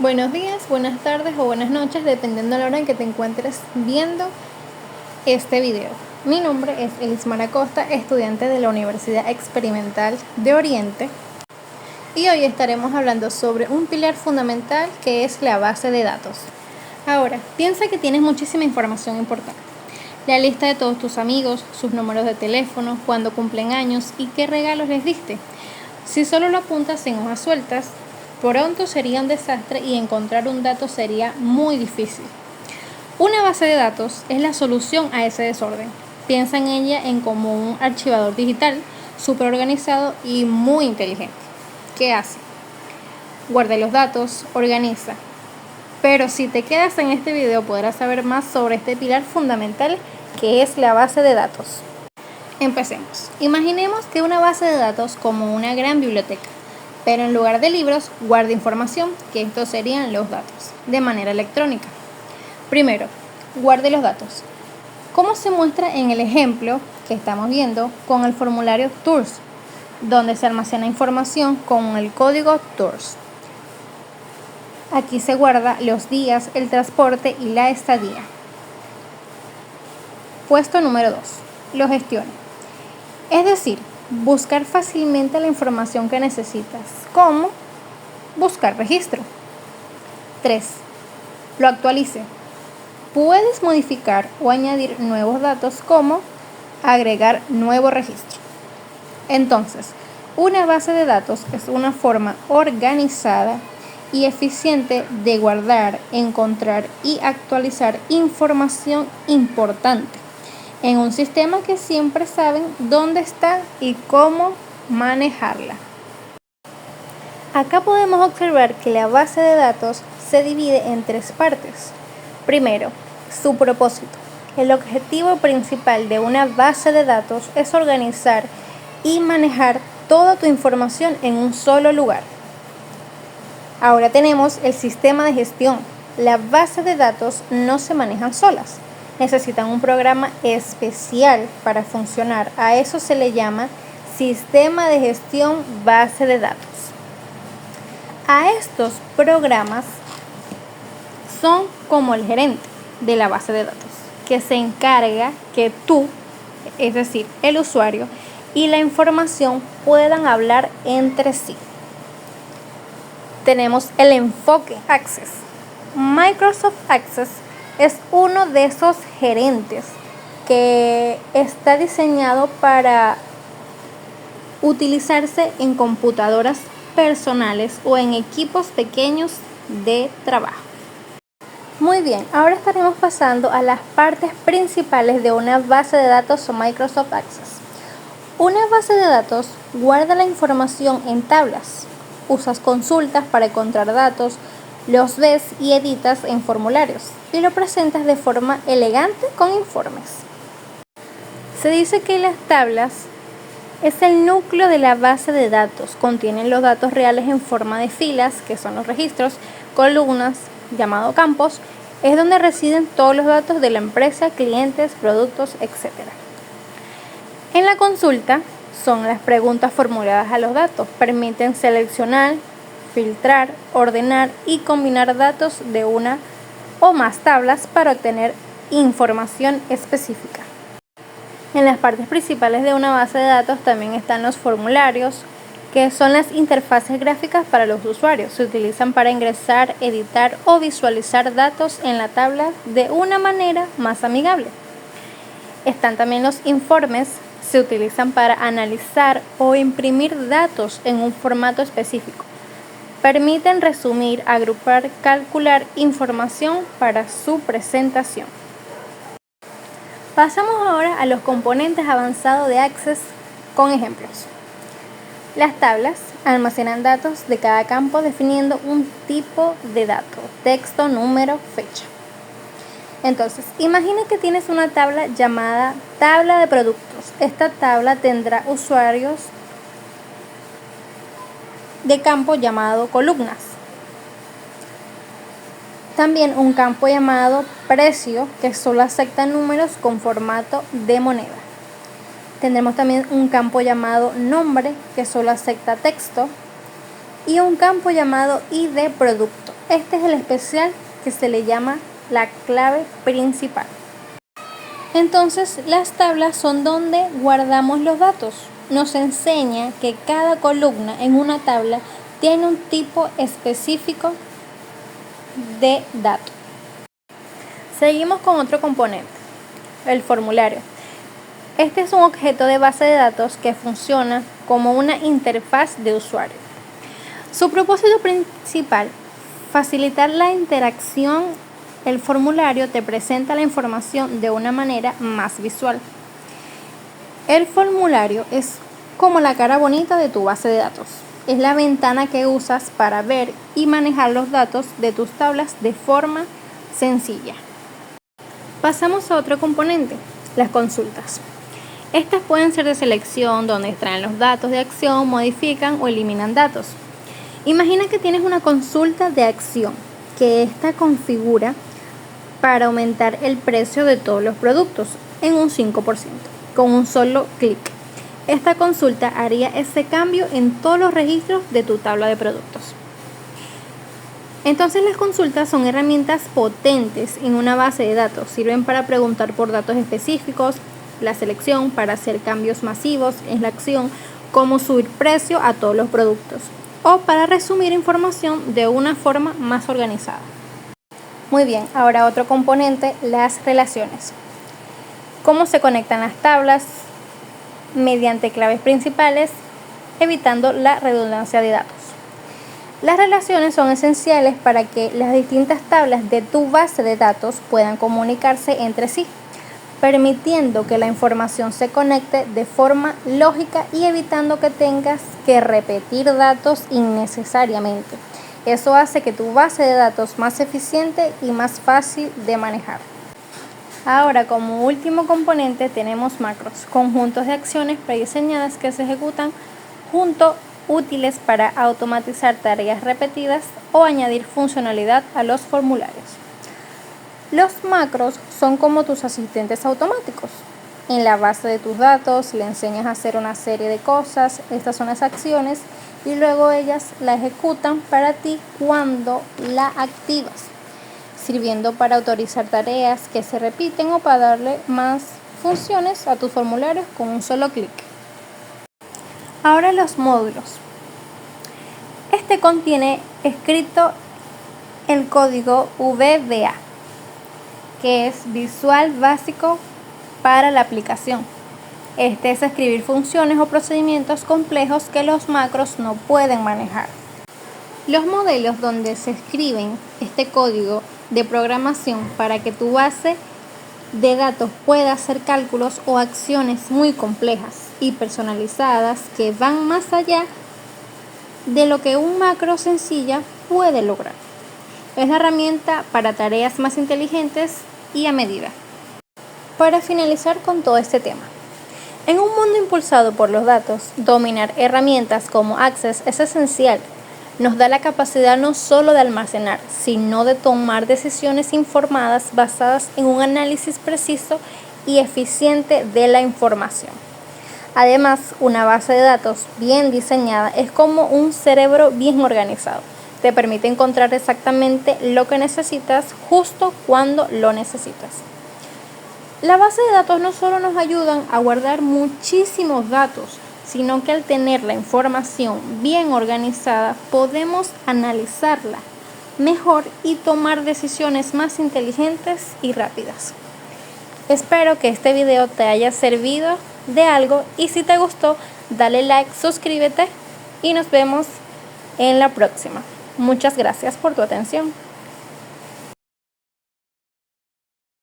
Buenos días, buenas tardes o buenas noches, dependiendo de la hora en que te encuentres viendo este video. Mi nombre es Elismar Acosta, estudiante de la Universidad Experimental de Oriente, y hoy estaremos hablando sobre un pilar fundamental que es la base de datos. Ahora, piensa que tienes muchísima información importante. La lista de todos tus amigos, sus números de teléfono, cuándo cumplen años y qué regalos les diste. Si solo lo apuntas en hojas sueltas, pronto sería un desastre y encontrar un dato sería muy difícil. Una base de datos es la solución a ese desorden. Piensa en ella como un archivador digital, súper organizado y muy inteligente. ¿Qué hace? Guarda los datos, organiza. Pero si te quedas en este video podrás saber más sobre este pilar fundamental que es la base de datos. Empecemos. Imaginemos que una base de datos como una gran biblioteca, pero en lugar de libros guarda información, que estos serían los datos, de manera electrónica. Primero, guarde los datos. ¿Cómo se muestra en el ejemplo que estamos viendo con el formulario TOURS, donde se almacena información con el código TOURS? Aquí se guarda los días, el transporte y la estadía. Puesto número 2. Lo gestiona. Es decir, buscar fácilmente la información que necesitas. ¿Cómo? Buscar registro. 3. Lo actualice. Puedes modificar o añadir nuevos datos como agregar nuevo registro. Entonces, una base de datos es una forma organizada y eficiente de guardar, encontrar y actualizar información importante en un sistema que siempre saben dónde está y cómo manejarla. Acá podemos observar que la base de datos se divide en 3 partes. Primero, su propósito. El objetivo principal de una base de datos es organizar y manejar toda tu información en un solo lugar. Ahora tenemos el sistema de gestión. Las bases de datos no se manejan solas. Necesitan un programa especial para funcionar. A eso se le llama sistema de gestión base de datos. A estos programas son como el gerente de la base de datos, que se encarga que tú, es decir, el usuario, y la información puedan hablar entre sí. Tenemos el enfoque Access. Microsoft Access es uno de esos gerentes que está diseñado para utilizarse en computadoras personales o en equipos pequeños de trabajo. Muy bien, ahora estaremos pasando a las partes principales de una base de datos o Microsoft Access. Una base de datos guarda la información en tablas. Usas consultas para encontrar datos, los ves y editas en formularios y lo presentas de forma elegante con informes. Se dice que las tablas es el núcleo de la base de datos. Contienen los datos reales en forma de filas, que son los registros, columnas, llamado campos, es donde residen todos los datos de la empresa, clientes, productos, etc. En la consulta son las preguntas formuladas a los datos. Permiten seleccionar, filtrar, ordenar y combinar datos de una o más tablas para obtener información específica. En las partes principales de una base de datos también están los formularios, que son las interfaces gráficas para los usuarios. Se utilizan para ingresar, editar o visualizar datos en la tabla de una manera más amigable. Están también los informes. Se utilizan para analizar o imprimir datos en un formato específico. Permiten resumir, agrupar, calcular información para su presentación. Pasamos ahora a los componentes avanzados de Access con ejemplos. Las tablas almacenan datos de cada campo definiendo un tipo de dato: texto, número, fecha. Entonces, imagina que tienes una tabla llamada tabla de productos. Esta tabla tendrá usuarios de campo llamado columnas. También un campo llamado precio, que solo acepta números con formato de moneda. Tendremos también un campo llamado nombre, que solo acepta texto. Y un campo llamado ID producto, este es el especial que se le llama la clave principal. Entonces, las tablas son donde guardamos los datos. Nos enseña que cada columna en una tabla tiene un tipo específico de dato. Seguimos con otro componente, el formulario. Este es un objeto de base de datos que funciona como una interfaz de usuario. Su propósito principal, facilitar la interacción. El formulario te presenta la información de una manera más visual. El formulario es como la cara bonita de tu base de datos. Es la ventana que usas para ver y manejar los datos de tus tablas de forma sencilla. Pasamos a otro componente, las consultas. Estas pueden ser de selección, donde extraen los datos de acción, modifican o eliminan datos. Imagina que tienes una consulta de acción, que esta configura para aumentar el precio de todos los productos en un 5%, con un solo clic. Esta consulta haría ese cambio en todos los registros de tu tabla de productos. Entonces, las consultas son herramientas potentes en una base de datos. Sirven para preguntar por datos específicos, la selección para hacer cambios masivos en la acción, como subir precio a todos los productos, o para resumir información de una forma más organizada. Muy bien, ahora otro componente, las relaciones. ¿Cómo se conectan las tablas? Mediante claves principales, evitando la redundancia de datos. Las relaciones son esenciales para que las distintas tablas de tu base de datos puedan comunicarse entre sí, permitiendo que la información se conecte de forma lógica y evitando que tengas que repetir datos innecesariamente. Eso hace que tu base de datos más eficiente y más fácil de manejar. Ahora, como último componente, tenemos macros, conjuntos de acciones prediseñadas que se ejecutan juntos, útiles para automatizar tareas repetidas o añadir funcionalidad a los formularios. Los macros son como tus asistentes automáticos. En la base de tus datos le enseñas a hacer una serie de cosas, estas son las acciones, y luego ellas la ejecutan para ti cuando la activas, sirviendo para autorizar tareas que se repiten o para darle más funciones a tus formularios con un solo clic. Ahora los módulos. Este contiene escrito el código VBA, que es Visual Básico para la aplicación. Este es escribir funciones o procedimientos complejos que los macros no pueden manejar. Los modelos donde se escriben este código de programación para que tu base de datos pueda hacer cálculos o acciones muy complejas y personalizadas que van más allá de lo que un macro sencilla puede lograr. Es la herramienta para tareas más inteligentes y a medida. Para finalizar con todo este tema, en un mundo impulsado por los datos, dominar herramientas como Access es esencial. Nos da la capacidad no solo de almacenar, sino de tomar decisiones informadas basadas en un análisis preciso y eficiente de la información. Además, una base de datos bien diseñada es como un cerebro bien organizado. Te permite encontrar exactamente lo que necesitas justo cuando lo necesitas. La base de datos no solo nos ayudan a guardar muchísimos datos, sino que al tener la información bien organizada podemos analizarla mejor y tomar decisiones más inteligentes y rápidas. Espero que este video te haya servido de algo y si te gustó, dale like, suscríbete y nos vemos en la próxima. Muchas gracias por tu atención.